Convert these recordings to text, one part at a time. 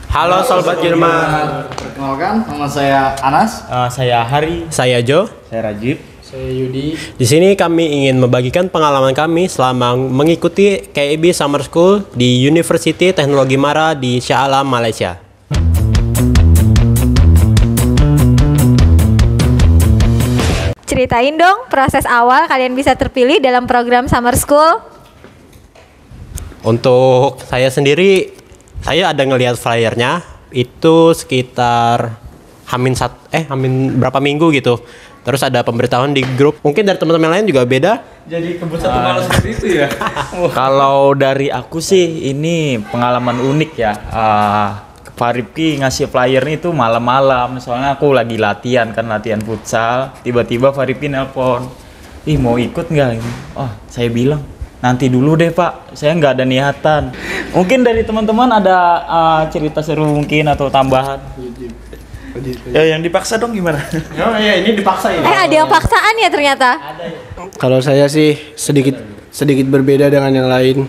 Halo Sobat Jerman. Perkenalkan, nama saya Anas. Saya Hari. Saya Jo. Saya Rajib. Saya Yudi. Di sini kami ingin membagikan pengalaman kami selama mengikuti KIB Summer School di University Teknologi Mara di Shah Alam, Malaysia. Ceritain dong proses awal kalian bisa terpilih dalam program Summer School. Untuk saya sendiri, saya ada ngelihat flyernya itu sekitar hamin berapa minggu gitu. Terus ada pemberitahuan di grup. Mungkin dari teman-teman lain juga beda. Jadi kebut satu malam seperti itu ya. Kalau dari aku sih ini pengalaman unik ya. Pak Rifki ngasih flyer itu malam-malam. Soalnya aku lagi latihan futsal. Tiba-tiba Pak Rifki nelpon. Ih mau ikut nggak ini? Oh saya bilang nanti dulu deh Pak. Saya nggak ada niatan. Mungkin dari teman-teman ada cerita seru mungkin atau tambahan. Ya yang dipaksa dong gimana? Oh iya, ini dipaksa ini. Ada yang paksaan ya ternyata. Kalau saya sih sedikit berbeda dengan yang lain.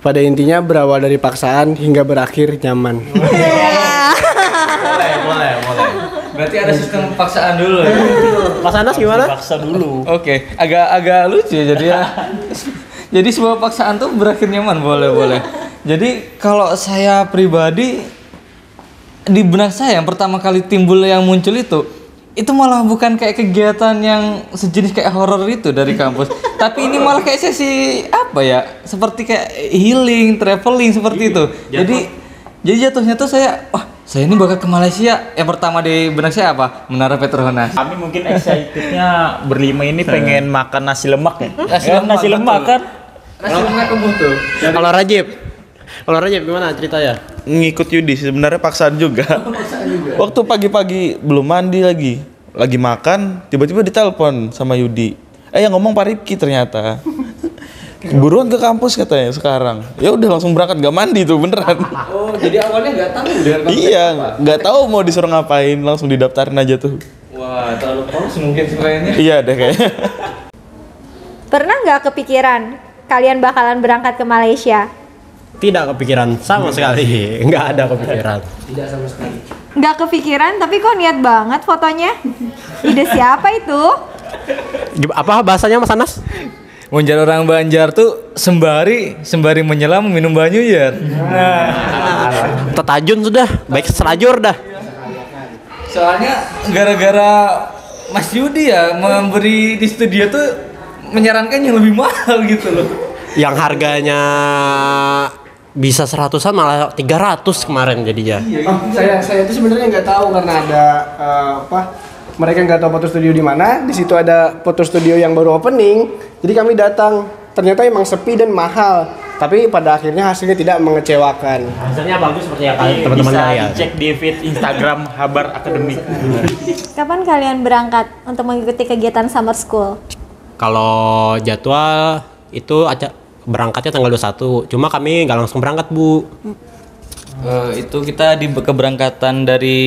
Pada intinya berawal dari paksaan hingga berakhir nyaman. Boleh. Berarti ada sistem paksaan dulu ya. Mas Anas gimana? Paksa dulu. Oke, agak lucu jadi ya. Jadi sebuah paksaan tuh berakhir nyaman, boleh. Jadi kalau saya pribadi di benak saya yang pertama kali timbul yang muncul itu malah bukan kayak kegiatan yang sejenis kayak horor itu dari kampus. Tapi ini malah kayak sesi apa ya? Seperti kayak healing, traveling seperti itu. Jadi jatuhnya tuh saya ini bakal ke Malaysia. Yang pertama di benak saya apa? Menara Petronas. Kami mungkin excitednya berlima ini pengen makan nasi lemak ya. Nasi lemak kan? Nasi lemak kebutuh. Kalau Rajib gimana ceritanya? Ngikut Yudi sebenarnya paksaan juga. Waktu pagi-pagi belum mandi lagi makan, tiba-tiba ditelepon sama Yudi. Yang ngomong Pak Rifki ternyata. Buruan ke kampus katanya sekarang. Ya udah langsung berangkat, gak mandi tuh beneran. Oh, jadi awalnya nggak tahu dengan konsep Iya, apa? nggak tahu mau disuruh ngapain, langsung didaftarin aja tuh. Wah, terlalu polos mungkin sebenarnya. Iya deh kayaknya. Pernah nggak kepikiran kalian bakalan berangkat ke Malaysia? Tidak kepikiran sama sekali. Nggak ada kepikiran. Tidak sama sekali. Nggak kepikiran, tapi kok niat banget fotonya? Ide siapa itu? Apa bahasanya Mas Anas? Munjar orang Banjar tuh sembari menyelam minum banyu ya. Tetajun sudah, baik serajur dah. Soalnya gara-gara Mas Yudi ya memberi di studio tuh menyarankan yang lebih mahal gitu loh. Yang harganya bisa 100-an malah 300 kemarin jadinya. Saya itu sebenarnya nggak tahu karena ada mereka nggak tahu foto studio di mana. Di situ ada foto studio yang baru opening. Jadi kami datang. Ternyata emang sepi dan mahal. Tapi pada akhirnya hasilnya tidak mengecewakan. Hasilnya bagus seperti apa teman-teman Bisa saya. dicek di feed Instagram Habar Academy. Kapan kalian berangkat untuk mengikuti kegiatan Summer School? Kalau jadwal itu berangkatnya tanggal 21. Cuma kami nggak langsung berangkat, Bu. Itu kita di keberangkatan dari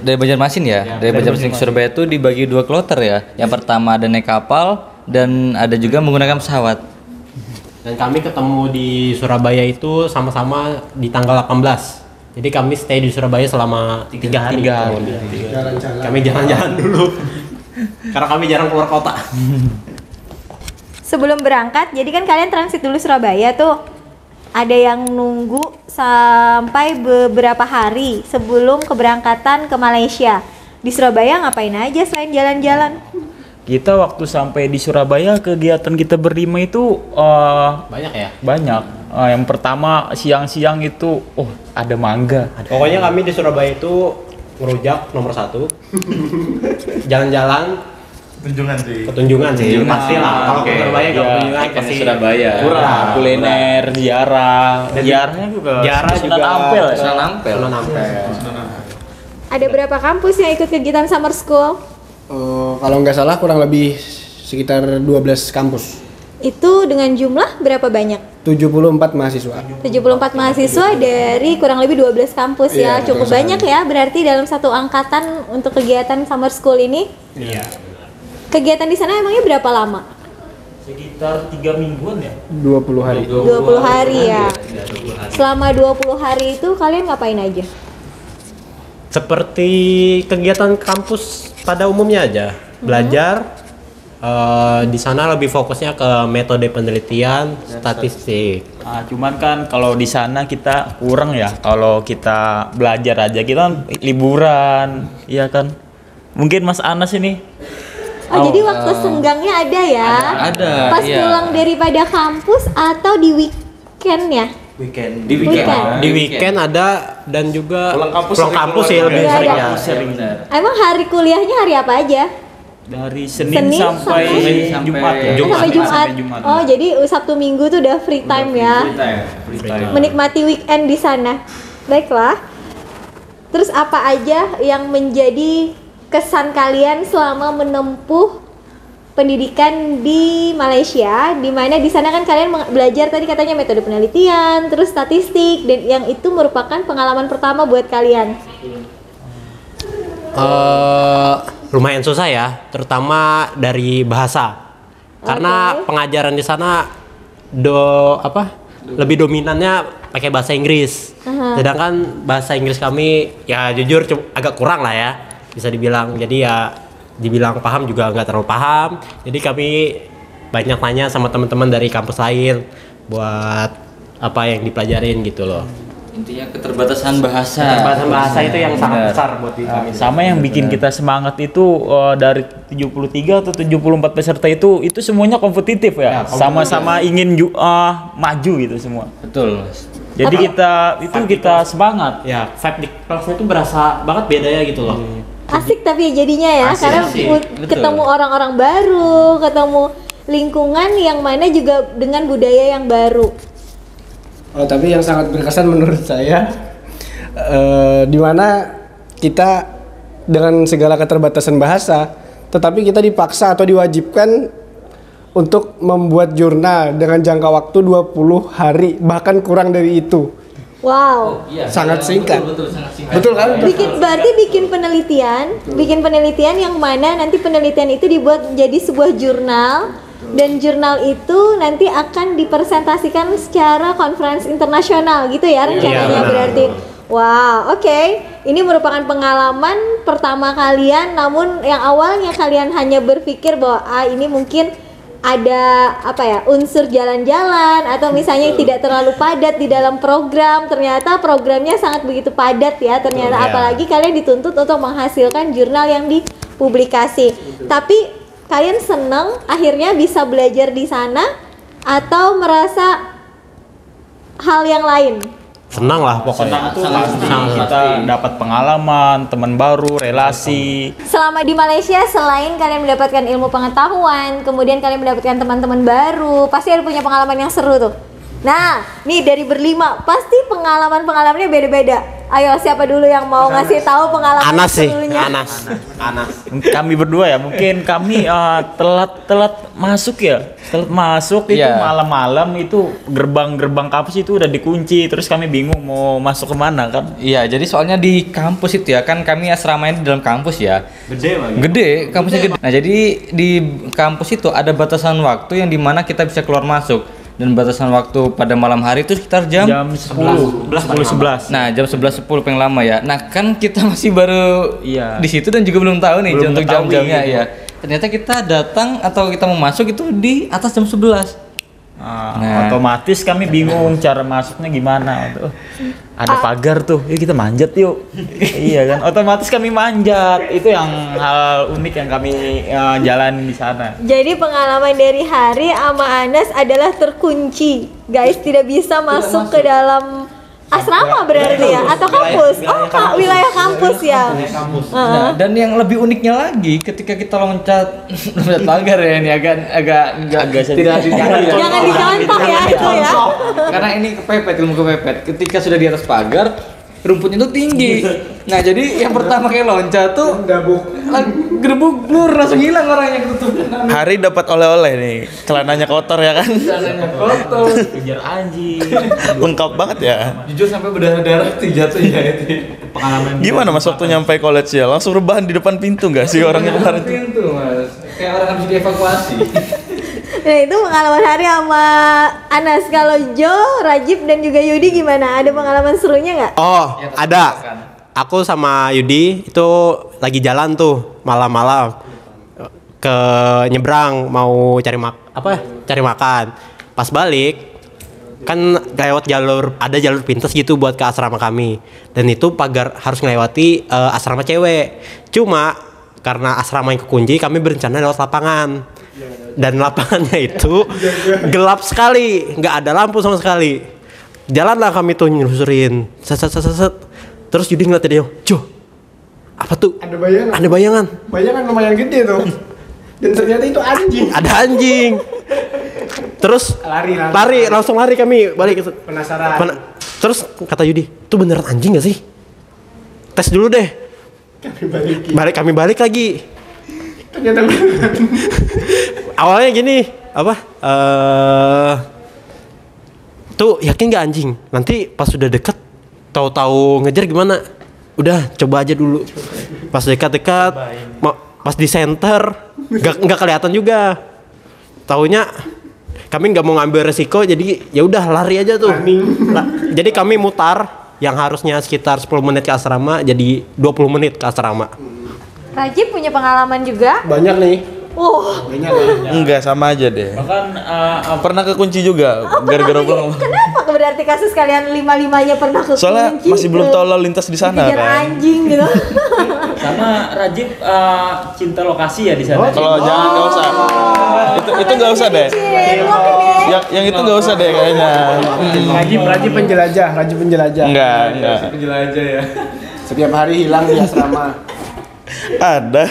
Banjarmasin ya. Dari Banjarmasin ke Surabaya itu dibagi 2 kloter ya. Yang pertama ada naik kapal dan ada juga menggunakan pesawat. Dan kami ketemu di Surabaya itu sama-sama di tanggal 18. Jadi kami stay di Surabaya selama 3 hari. Jalan-jalan. Kami jalan-jalan dulu. Karena kami jarang keluar kota. Sebelum berangkat, jadi kan kalian transit dulu Surabaya tuh. Ada yang nunggu sampai beberapa hari sebelum keberangkatan ke Malaysia. Di Surabaya ngapain aja selain jalan-jalan? Kita waktu sampai di Surabaya kegiatan kita berlima itu Banyak ya? banyak. Yang pertama siang-siang itu ada mangga. Pokoknya kami di Surabaya itu ngerujak nomor 1. Jalan-jalan Ketunjungan sih. Pasti lah. Kalau ke Surabaya kalau ketunjungan pasti Surabaya. Kurang. Kuliner, ziarah. Ziarahnya juga. Ziarah juga. Sunan Ampel. Sunan Ampel. Ada berapa kampus yang ikut kegiatan Summer School? Kalau nggak salah kurang lebih sekitar 12 kampus. Itu dengan jumlah berapa banyak? 74 mahasiswa. 74 mahasiswa dari kurang lebih 12 kampus ya. Iya, Cukup betul banyak ya berarti dalam satu angkatan untuk kegiatan Summer School ini. Iya. Kegiatan di sana emangnya berapa lama? Sekitar sekitar 3 mingguan ya. 20 hari. 20 hari ya. Iya, 20 hari. Selama 20 hari itu kalian ngapain aja? Seperti kegiatan kampus pada umumnya aja, belajar. Di sana lebih fokusnya ke metode penelitian, statistik. Ah, cuman kan kalau di sana kita kurang ya. Kalau kita belajar aja kita kan liburan, iya kan. Mungkin Mas Anas ini. Oh, jadi waktu senggangnya ada ya? Ada, Pas iya. pulang daripada kampus atau di weekend ya? Di Weekend. Di weekend ada dan juga Pulang kampus pulang sering kampus keluar. sih lebih Iya, sering ada. ya. Sering. Emang hari kuliahnya hari apa aja? Dari Senin, Senin sampai sampai- Jumat ya. Sampai Jumat. Sampai Jumat. Oh, jadi Sabtu Minggu tuh udah free time ya? Free time. Menikmati weekend di sana. Baiklah. Terus apa aja yang menjadi kesan kalian selama menempuh pendidikan di Malaysia, di mana di sana kan kalian belajar tadi katanya metode penelitian, terus statistik, dan yang itu merupakan pengalaman pertama buat kalian. Lumayan susah ya, terutama dari bahasa. Karena Oke. pengajaran di sana lebih dominannya pakai bahasa Inggris. Sedangkan bahasa Inggris kami ya jujur agak kurang lah ya, bisa dibilang. Jadi ya dibilang paham juga nggak terlalu paham. Jadi kami banyak tanya sama teman-teman dari kampus lain buat apa yang dipelajarin gitu loh. Intinya keterbatasan bahasa. Bahasa itu yang sangat Benar. besar buat kami. Sama yang bikin kita semangat itu dari 73 atau 74 peserta itu semuanya kompetitif ya. Sama-sama ingin maju gitu semua. Betul, Mas. Jadi kita semangat. Ya, vibe di kelasnya itu berasa banget beda ya gitu loh. Asik tapi ya jadinya ya, Asik, karena asik. Betul. ketemu orang-orang baru, ketemu lingkungan yang mana juga dengan budaya yang baru. Oh, tapi yang sangat berkesan menurut saya di mana kita dengan segala keterbatasan bahasa, tetapi kita dipaksa atau diwajibkan untuk membuat jurnal dengan jangka waktu 20 hari, bahkan kurang dari itu. Wow. Sangat singkat. Betul, sangat singkat. Betul kan? Berarti bikin penelitian yang mana nanti penelitian itu dibuat jadi sebuah jurnal, dan jurnal itu nanti akan dipresentasikan secara konferensi internasional gitu ya rencananya. benar. Berarti wow, oke. Ini merupakan pengalaman pertama kalian, namun yang awalnya kalian hanya berpikir bahwa ini mungkin ada unsur jalan-jalan atau misalnya tidak terlalu padat di dalam program. Ternyata programnya sangat begitu padat ya ternyata. Betul, ya. Apalagi kalian dituntut untuk menghasilkan jurnal yang dipublikasi. Tapi kalian senang akhirnya bisa belajar di sana atau merasa hal yang lain? Senang lah pokoknya. Kita dapat pengalaman, teman baru, relasi. Selama di Malaysia, selain kalian mendapatkan ilmu pengetahuan, kemudian kalian mendapatkan teman-teman baru, pasti ada punya pengalaman yang seru tuh. Nah, nih dari berlima, pasti pengalamannya beda-beda. Ayo, siapa dulu yang mau ngasih tahu pengalaman Anas sih, serunya? Anas. Kami berdua ya, mungkin kami telat masuk ya. Telat masuk itu Iya. malam-malam itu gerbang kampus itu udah dikunci, terus kami bingung mau masuk kemana kan. Iya, jadi soalnya di kampus itu ya, kan kami asramanya di dalam kampus ya. Gede, kampusnya gede. Nah, jadi di kampus itu ada batasan waktu yang dimana kita bisa keluar masuk. Dan batasan waktu pada malam hari itu sekitar jam 11. Nah, jam 11.10 paling lama ya. Nah, kan kita masih baru Iya. di situ dan juga belum tahu nih Belum untuk mengetahui jam-jamnya gitu. ya. Ternyata kita datang atau kita mau masuk itu di atas jam 11. Nah. Otomatis kami bingung cara masuknya gimana. Tuh, ada pagar tuh, yuk kita manjat yuk. Iya kan, otomatis kami manjat. Itu yang hal unik yang kami jalani di sana. Jadi pengalaman dari Hari sama Anas adalah terkunci. Guys, tidak bisa masuk ke dalam asrama berarti ya atau kampus. Wilayah kampus ya. Nah, dan yang lebih uniknya lagi ketika kita loncat pagar ya, ini agak tidak Jangan dicontoh ya itu ya. Karena ini ilmu kepepet. Ketika sudah di atas pagar, rumputnya itu tinggi. Nah, jadi yang pertama kayak loncat tuh gerbuk blur langsung hilang orangnya ketutupan. Hari dapat oleh-oleh nih, celananya kotor ya kan? Celananya kotor. Kejar anjing. Lengkap banget ya. Jujur sampai berdarah-darah tuh jatuhnya itu. Pengalaman Gimana Mas waktu nyampe college ya? Langsung rebahan di depan pintu nggak sih orangnya kemarin tuh? Pintu, Mas. Kayak orang habis dievakuasi. Nah itu pengalaman hari sama Anas. Kalau Jo, Rajib dan juga Yudi gimana? Ada pengalaman serunya nggak? Oh, ada. Aku sama Yudi itu lagi jalan tuh malam-malam ke nyebrang mau cari makan. Pas balik kan lewat ada jalur pintas gitu buat ke asrama kami. Dan itu pagar harus melewati asrama cewek. Cuma karena asrama yang kekunci, kami berencana lewat lapangan. Dan lapangannya itu gelap sekali, nggak ada lampu sama sekali. Jalanlah kami tuh nyelusurin, set. Terus Yudi ngeliat dia, Jo, apa tuh? Ada bayangan. Ada bayangan. Bayangan lumayan gede tuh. Dan ternyata itu anjing. Ada anjing. Terus langsung lari kami balik. Penasaran. Terus kata Yudi, itu beneran anjing gak sih? Tes dulu deh. Kami balik lagi. Ternyata Awalnya gini, tuh yakin gak anjing? Nanti pas sudah deket tahu-tahu ngejar gimana? Udah coba aja dulu. Pas dekat-dekat, pas di center nggak kelihatan juga. Taunya kami nggak mau ngambil resiko, jadi ya udah lari aja tuh. Jadi kami mutar yang harusnya sekitar 10 menit ke asrama jadi 20 menit ke asrama. Rajib punya pengalaman juga? banyak nih. Enggak, sama aja deh. Bahkan Pernah kekunci juga gara-gara pulang. Kenapa berarti kasus kalian 5-5-nya pernah kekunci? Soalnya masih belum tahu lalu lintas di sana Dikejar kan. anjing gitu. sama Rajib cinta lokasi ya di sana. Kalau jangan nggak usah. Itu nggak usah deh. Yang itu nggak usah deh kayaknya. Rajib penjelajah. Enggak. Penjelajah ya. Setiap hari hilang di asrama. Ada.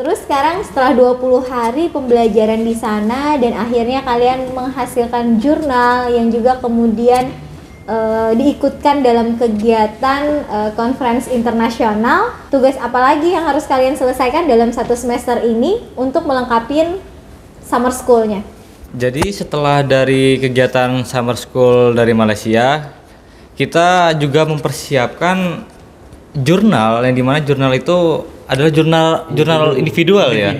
Terus sekarang setelah 20 hari pembelajaran di sana dan akhirnya kalian menghasilkan jurnal yang juga kemudian diikutkan dalam kegiatan conference internasional. Tugas apa lagi yang harus kalian selesaikan dalam 1 semester ini untuk melengkapi summer school-nya? Jadi setelah dari kegiatan summer school dari Malaysia, kita juga mempersiapkan jurnal yang dimana jurnal itu adalah jurnal individual ya.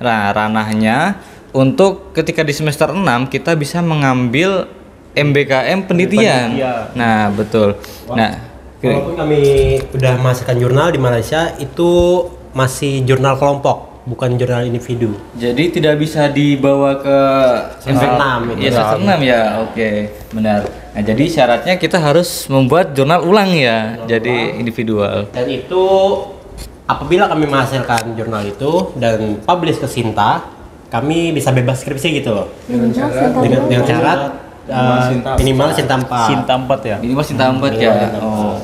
Nah, ranahnya untuk ketika di semester 6 kita bisa mengambil MBKM penelitian. Nah, betul. Nah, Walaupun kami udah menghasilkan jurnal di Malaysia, itu masih jurnal kelompok, bukan jurnal individu. jadi tidak bisa dibawa ke Semester 6 Ya, semester 6 ya. Oke, benar. Nah, jadi syaratnya kita harus membuat jurnal ulang ya. Jadi individual. Dan itu apabila kami menghasilkan jurnal itu dan publish ke Sinta, kami bisa bebas skripsi gitu loh. Dengan syarat minimal Sinta 4. Cinta 4 ya. Ini masih tambat ya. Oh.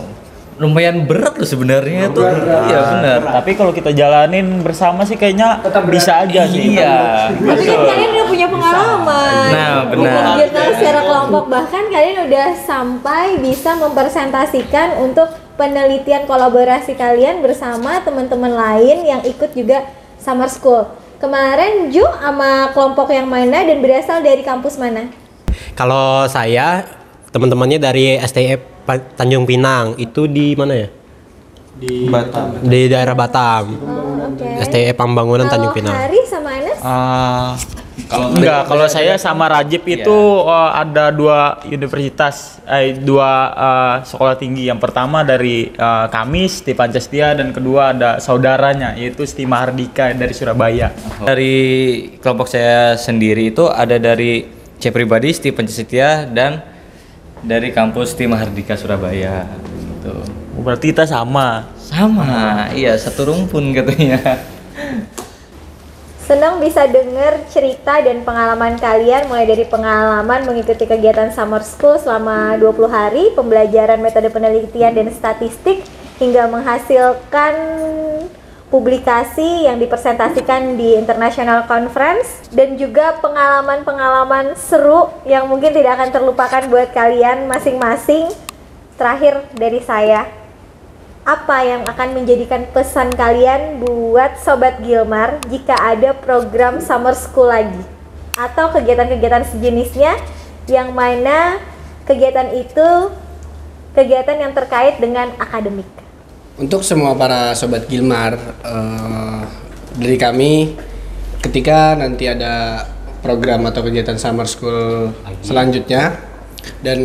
Lumayan berat loh sebenarnya tuh. Iya benar. Tapi kalau kita jalanin bersama sih kayaknya bisa aja sih. Iya. Tapi kan kalian udah punya pengalaman. Nah, benar. Bikin jurnal secara kelompok, bahkan kalian udah sampai bisa mempresentasikan untuk penelitian kolaborasi kalian bersama teman-teman lain yang ikut juga summer school. Kemarin Ju sama kelompok yang mana dan berasal dari kampus mana? Kalau saya teman-temannya dari STF Tanjung Pinang, itu di mana ya? Di Batam. Di daerah Batam. Oke. STF Pembangunan Tanjung Pinang. Kalau Hari sama Anas? Kalau saya sama Rajib itu ada 2 universitas, 2 sekolah tinggi. Yang pertama dari kami Sti Pancastia dan kedua ada saudaranya yaitu Sti Mahardika dari Surabaya. Dari kelompok saya sendiri itu ada dari C pribadi Sti Pancastia dan dari kampus Sti Mahardika Surabaya gitu. Berarti kita sama. Sama, iya satu rumpun katanya. Senang bisa dengar cerita dan pengalaman kalian mulai dari pengalaman mengikuti kegiatan summer school selama 20 hari, pembelajaran metode penelitian dan statistik hingga menghasilkan publikasi yang dipresentasikan di International Conference dan juga pengalaman-pengalaman seru yang mungkin tidak akan terlupakan buat kalian masing-masing. Terakhir dari saya, apa yang akan menjadikan pesan kalian buat Sobat Gilmar jika ada program summer school lagi atau kegiatan-kegiatan sejenisnya yang mana kegiatan itu kegiatan yang terkait dengan akademik? Untuk semua para Sobat Gilmar, dari kami ketika nanti ada program atau kegiatan summer school selanjutnya dan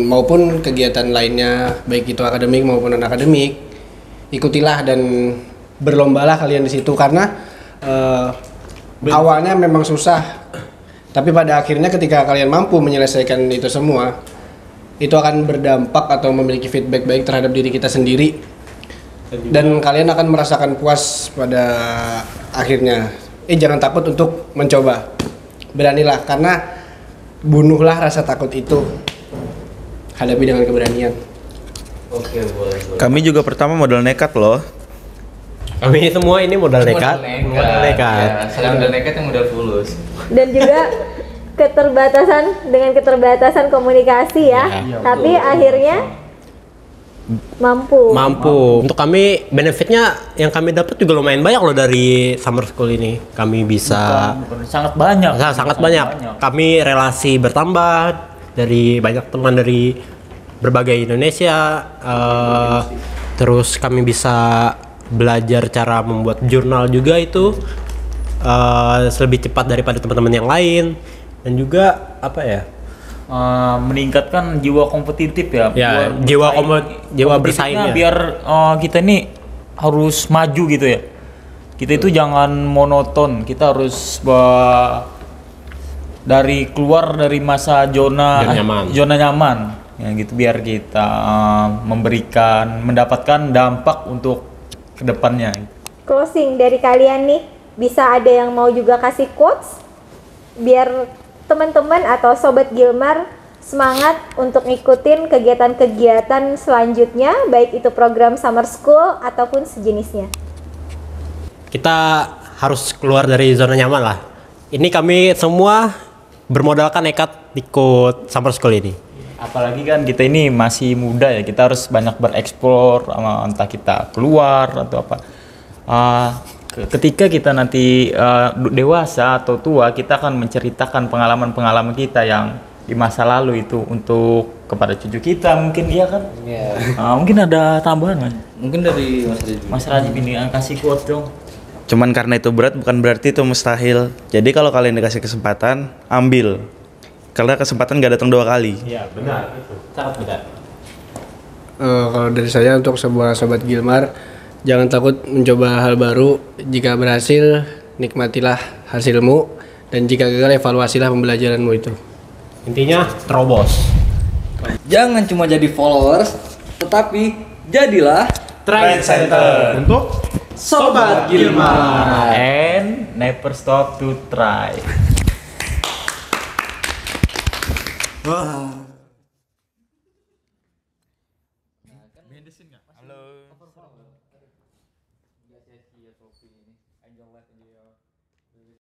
maupun kegiatan lainnya baik itu akademik maupun non akademik, ikutilah dan berlombalah kalian di situ karena awalnya memang susah, tapi pada akhirnya ketika kalian mampu menyelesaikan itu semua, itu akan berdampak atau memiliki feedback baik terhadap diri kita sendiri dan kalian akan merasakan puas pada akhirnya. Jangan takut untuk mencoba, beranilah karena bunuhlah rasa takut itu, hadapi dengan keberanian. Oke, boleh. Kami juga pertama modal nekat loh. Kami semua ini modal nekat. Modal nekat. Ya, saya modal nekat yang modal fulus. Dan juga keterbatasan komunikasi ya. Tapi akhirnya mampu. Untuk kami benefitnya yang kami dapat juga lumayan banyak loh dari summer school ini. Kami bisa Bukan, sangat banyak. sangat banyak. Kami relasi bertambah dari banyak teman dari berbagai Indonesia. Terus kami bisa belajar cara membuat jurnal juga itu lebih cepat daripada teman-teman yang lain. Dan juga apa ya? Meningkatkan jiwa kompetitif ya. Ya, jiwa bersaingnya. Biar kita ini harus maju gitu ya. Kita itu jangan monoton. Kita harus keluar dari masa zona nyaman. Ya gitu biar kita mendapatkan dampak untuk kedepannya. Closing dari kalian nih, bisa ada yang mau juga kasih quotes biar teman-teman atau sobat Gilmar semangat untuk ngikutin kegiatan-kegiatan selanjutnya, baik itu program summer school ataupun sejenisnya. Kita harus keluar dari zona nyaman lah. Ini kami semua bermodalkan nekat ikut summer school ini. Apalagi kan kita ini masih muda ya, kita harus banyak bereksplor, entah kita keluar atau apa. Ketika kita nanti dewasa atau tua, kita akan menceritakan pengalaman-pengalaman kita yang di masa lalu itu untuk kepada cucu kita mungkin, iya kan? Iya. Mungkin ada tambahan Mas? Mungkin dari Mas Rajib ini kasih quote dong. Cuman karena itu berat bukan berarti itu mustahil. Jadi kalau kalian dikasih kesempatan, ambil. Karena kesempatan gak datang 2 kali. Iya, benar itu. Sangat benar. Kalau dari saya untuk sebuah sobat Gilmar, jangan takut mencoba hal baru. Jika berhasil, nikmatilah hasilmu, dan jika gagal, evaluasilah pembelajaranmu itu. Intinya terobos. Jangan cuma jadi followers, tetapi jadilah Trend Center untuk Sobat Gilmar. And never stop to try.